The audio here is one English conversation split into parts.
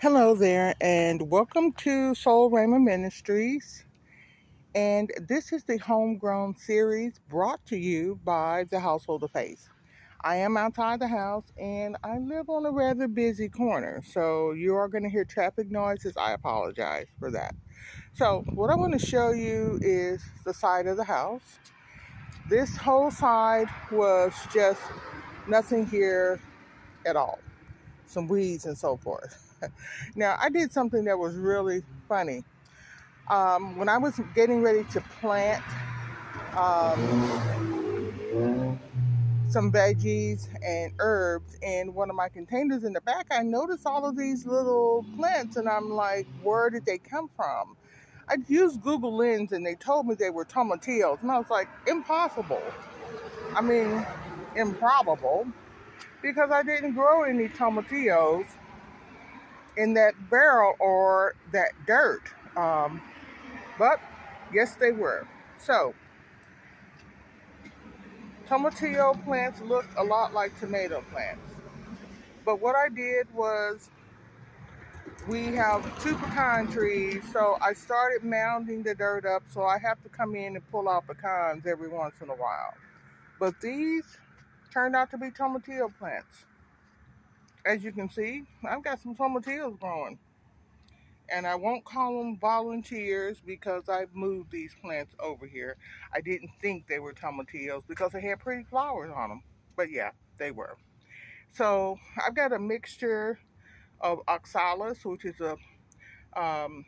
Hello there, and welcome to Soul Raymond Ministries. And this is the HomeGrown Series brought to you by the Household of Faith. I am outside the house and I live on a rather busy corner, so you are going to hear traffic noises. I apologize for that. So, what I want to show you is the side of the house. This whole side was just nothing here at all, some weeds and so forth. Now, I did something that was really funny. When I was getting ready to plant some veggies and herbs in one of my containers in the back, I noticed all of these little plants, and I'm like, where did they come from? I used Google Lens, and they told me they were tomatillos, and I was like, impossible. I mean, improbable, because I didn't grow any tomatillos in that barrel or that dirt. But yes, they were. So, tomatillo plants look a lot like tomato plants. But what I did was, we have two pecan trees, so I started mounding the dirt up, so I have to come in and pull out pecans every once in a while. But these turned out to be tomatillo plants. As you can see, I've got some tomatillos growing. And I won't call them volunteers because I've moved these plants over here. I didn't think they were tomatillos because they had pretty flowers on them. But yeah, they were. So I've got a mixture of oxalis, which is a um,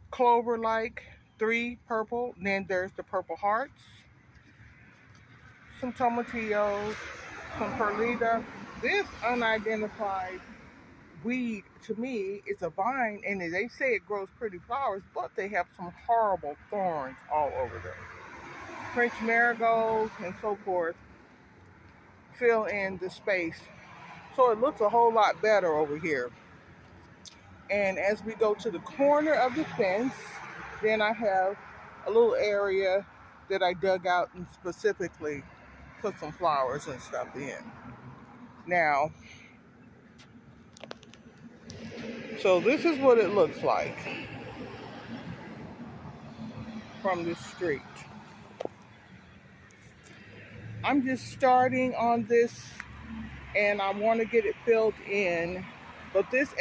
clover-like, 3 purple. Then there's the purple hearts, some tomatillos, some perlita. This unidentified weed, to me, is a vine, and they say it grows pretty flowers, but they have some horrible thorns all over them. French marigolds and so forth fill in the space, so it looks a whole lot better over here. And as we go to the corner of the fence, then I have a little area that I dug out and specifically put some flowers and stuff in. Now, so this is what it looks like from the street. I'm just starting on this, and I want to get it filled in. But this,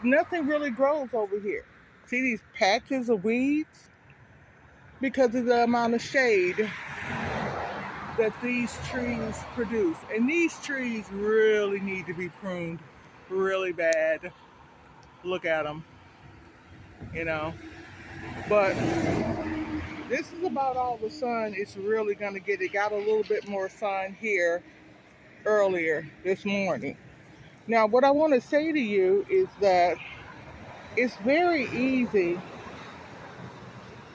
nothing really grows over here. See these patches of weeds? Because of the amount of shade that these trees produce. And these trees really need to be pruned really bad. Look at them, you know. But this is about all the sun it's really going to get. It got a little bit more sun here earlier this morning. Now, what I want to say to you is that it's very easy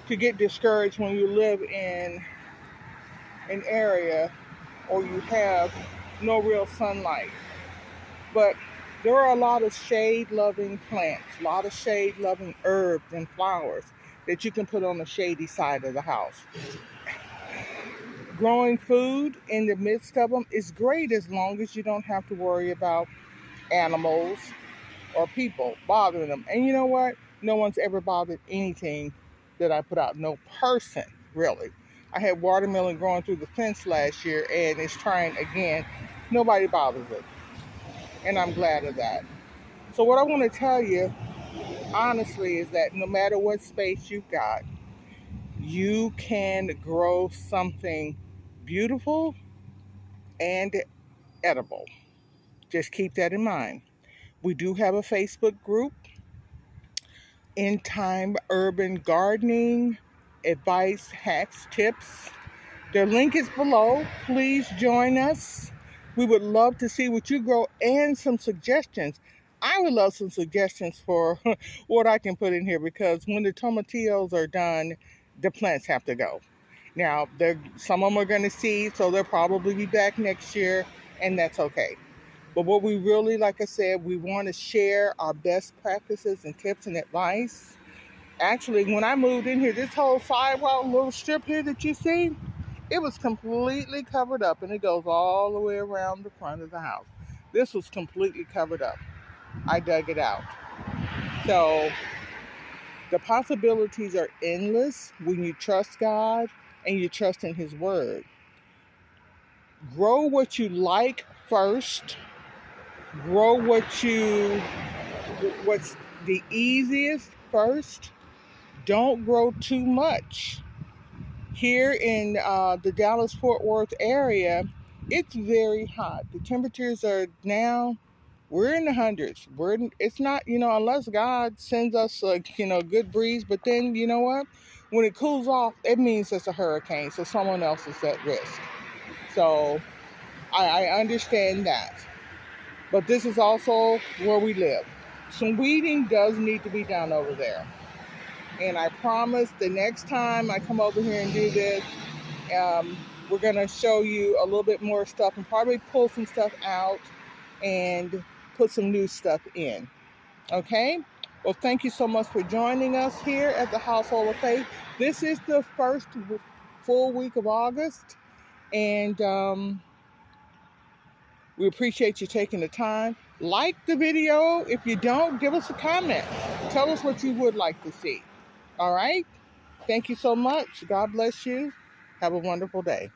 to get discouraged when you live in an area or you have no real sunlight. But there are a lot of shade-loving plants, a lot of shade-loving herbs and flowers that you can put on the shady side of the house. Growing food in the midst of them is great as long as you don't have to worry about animals or people bothering them. And you know what? No one's ever bothered anything that I put out. No person, really. I had watermelon growing through the fence last year, and it's trying again. Nobody bothers it. And I'm glad of that. So what I want to tell you, honestly, is that no matter what space you've got, you can grow something beautiful and edible. Just keep that in mind. We do have a Facebook group, In Time Urban Gardening, Advice, Hacks, Tips. Their link is below. Please join us. We would love to see what you grow and some suggestions. I would love some suggestions for what I can put in here, because when the tomatillos are done, the plants have to go. Now, some of them are going to seed, so they'll probably be back next year, and that's okay. But what we really, like I said, we want to share our best practices and tips and advice. Actually, when I moved in here, this whole sidewalk little strip here that you see, it was completely covered up, and it goes all the way around the front of the house. This was completely covered up. I dug it out. So the possibilities are endless when you trust God and you trust in His Word. Grow what you like first. Grow what's the easiest first. Don't grow too much. Here in the Dallas-Fort Worth area, it's very hot. The temperatures are now, we're in the hundreds. It's not, unless God sends us a, good breeze, but then, you know what? When it cools off, it means it's a hurricane, so someone else is at risk. So I understand that. But this is also where we live. Some weeding does need to be done over there. And I promise the next time I come over here and do this, we're going to show you a little bit more stuff and probably pull some stuff out and put some new stuff in. Okay? Well, thank you so much for joining us here at the Household of Faith. This is the first full week of August, and we appreciate you taking the time. Like the video. If you don't, give us a comment. Tell us what you would like to see. All right? Thank you so much. God bless you. Have a wonderful day.